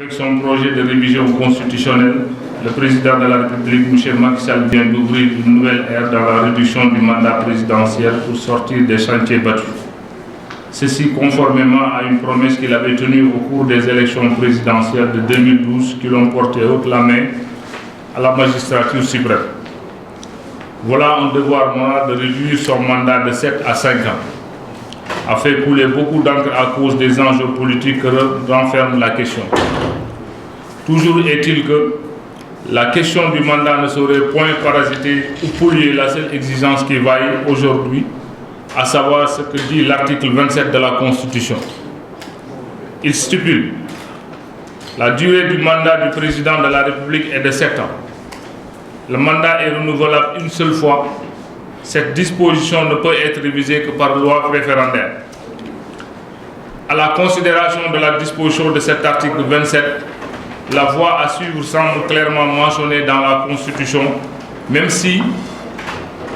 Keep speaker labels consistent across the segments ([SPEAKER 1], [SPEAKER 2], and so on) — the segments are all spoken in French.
[SPEAKER 1] Avec son projet de révision constitutionnelle, le président de la République, M. Macky Sall, vient d'ouvrir une nouvelle ère dans la réduction du mandat présidentiel pour sortir des chantiers battus. Ceci conformément à une promesse qu'il avait tenue au cours des élections présidentielles de 2012 qui l'ont porté haute la main à la magistrature suprême. Voilà un devoir moral de réduire son mandat de 7 à 5 ans, a fait couler beaucoup d'encre à cause des enjeux politiques que renferme la question. Toujours est-il que la question du mandat ne saurait point parasiter ou polluer la seule exigence qui vaille aujourd'hui, à savoir ce que dit l'article 27 de la Constitution. Il stipule la durée du mandat du président de la République est de 7 ans. Le mandat est renouvelable une seule fois. Cette disposition ne peut être révisée que par loi référendaire. À la considération de la disposition de cet article 27, la voie à suivre semble clairement mentionnée dans la Constitution, même si,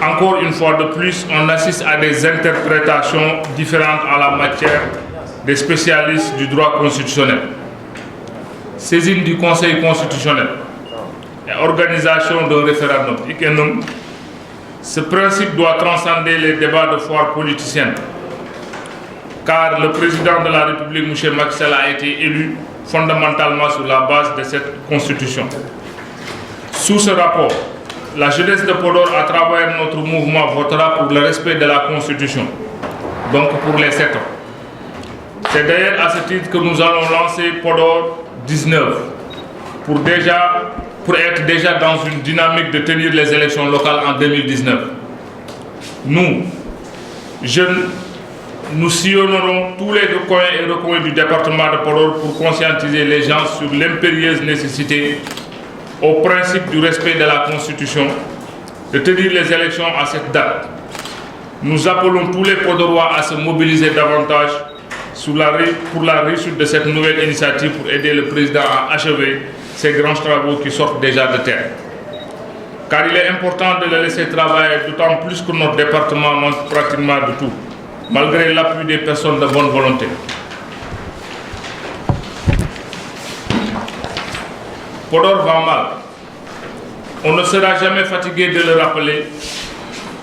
[SPEAKER 1] encore une fois de plus, on assiste à des interprétations différentes en la matière des spécialistes du droit constitutionnel. Saisine du Conseil constitutionnel et organisation d'un référendum. Ce principe doit transcender les débats de foire politicienne, car le président de la République, M. Macky Sall, a été élu fondamentalement sur la base de cette constitution. Sous ce rapport, la jeunesse de Podor, à travers notre mouvement, votera pour le respect de la constitution, donc pour les 7 ans. C'est d'ailleurs à ce titre que nous allons lancer Podor 19, pour être déjà dans une dynamique de tenir les élections locales en 2019. Nous, jeunes, nous sillonnerons tous les recoins et recoins du département de Podor pour conscientiser les gens sur l'impérieuse nécessité, au principe du respect de la Constitution, de tenir les élections à cette date. Nous appelons tous les Podorois à se mobiliser davantage pour la réussite de cette nouvelle initiative pour aider le président à achever ces grands travaux qui sortent déjà de terre. Car il est important de le laisser travailler, d'autant plus que notre département manque pratiquement de tout, malgré l'appui des personnes de bonne volonté. Podor va mal. On ne sera jamais fatigué de le rappeler.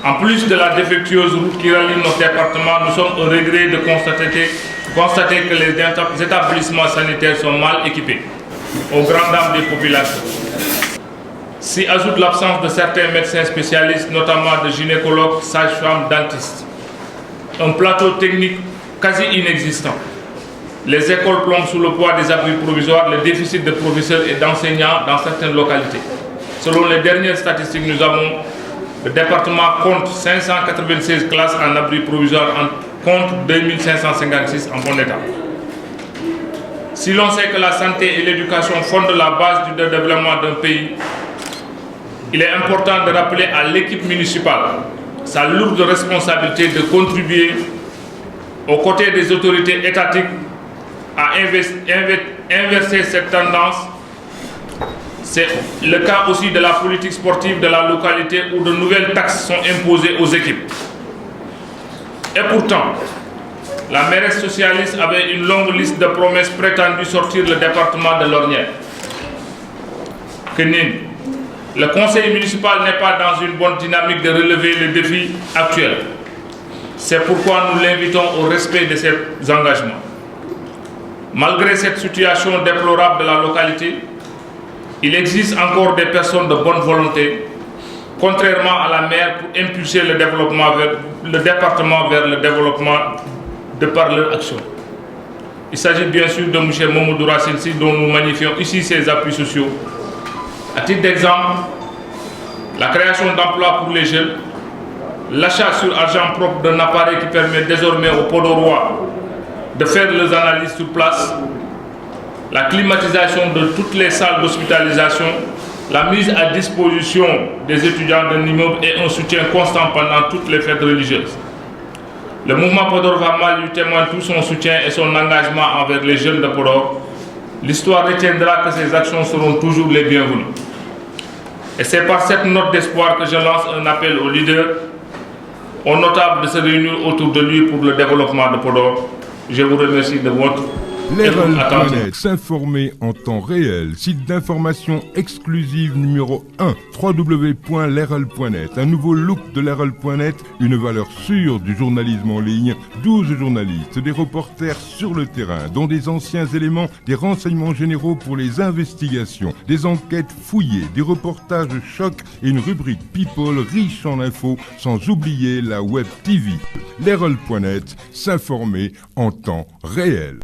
[SPEAKER 1] En plus de la défectueuse route qui relie notre département, nous sommes au regret de constater que les établissements sanitaires sont mal équipés, aux grandes dames des populations. S'y ajoute l'absence de certains médecins spécialistes, notamment de gynécologues, sages-femmes, dentistes. Un plateau technique quasi inexistant. Les écoles plombent sous le poids des abris provisoires, le déficit de professeurs et d'enseignants dans certaines localités. Selon les dernières statistiques, le département compte 596 classes en abri provisoire, compte 2556 en bon état. Si l'on sait que la santé et l'éducation fondent la base du développement d'un pays, il est important de rappeler à l'équipe municipale sa lourde responsabilité de contribuer aux côtés des autorités étatiques à inverser cette tendance. C'est le cas aussi de la politique sportive de la localité où de nouvelles taxes sont imposées aux équipes. Et pourtant, la mairesse socialiste avait une longue liste de promesses prétendues sortir le département de l'Ornière. Le conseil municipal n'est pas dans une bonne dynamique de relever les défis actuels. C'est pourquoi nous l'invitons au respect de ses engagements. Malgré cette situation déplorable de la localité, il existe encore des personnes de bonne volonté, contrairement à la maire, pour impulser le département vers le développement de par leur action. Il s'agit bien sûr de M. Mamadou Racine Sy, dont nous magnifions ici ses appuis sociaux. À titre d'exemple, la création d'emplois pour les jeunes, l'achat sur argent propre d'un appareil qui permet désormais aux Podorois de faire leurs analyses sur place, la climatisation de toutes les salles d'hospitalisation, la mise à disposition des étudiants d'un immeuble et un soutien constant pendant toutes les fêtes religieuses. Le mouvement Podor va mal lui témoigne tout son soutien et son engagement envers les jeunes de Podor. L'histoire retiendra que ces actions seront toujours les bienvenues. Et c'est par cette note d'espoir que je lance un appel aux leaders, aux notables de se réunir autour de lui pour le développement de Podor. Je vous remercie de votre
[SPEAKER 2] L'Errol.net, s'informer en temps réel. Site d'information exclusive numéro 1, www.lerrol.net. Un nouveau look de l'Errol.net, une valeur sûre du journalisme en ligne. 12 journalistes, des reporters sur le terrain, dont des anciens éléments, des renseignements généraux pour les investigations, des enquêtes fouillées, des reportages choc et une rubrique People riche en infos, sans oublier la Web TV. L'Errol.net, s'informer en temps réel.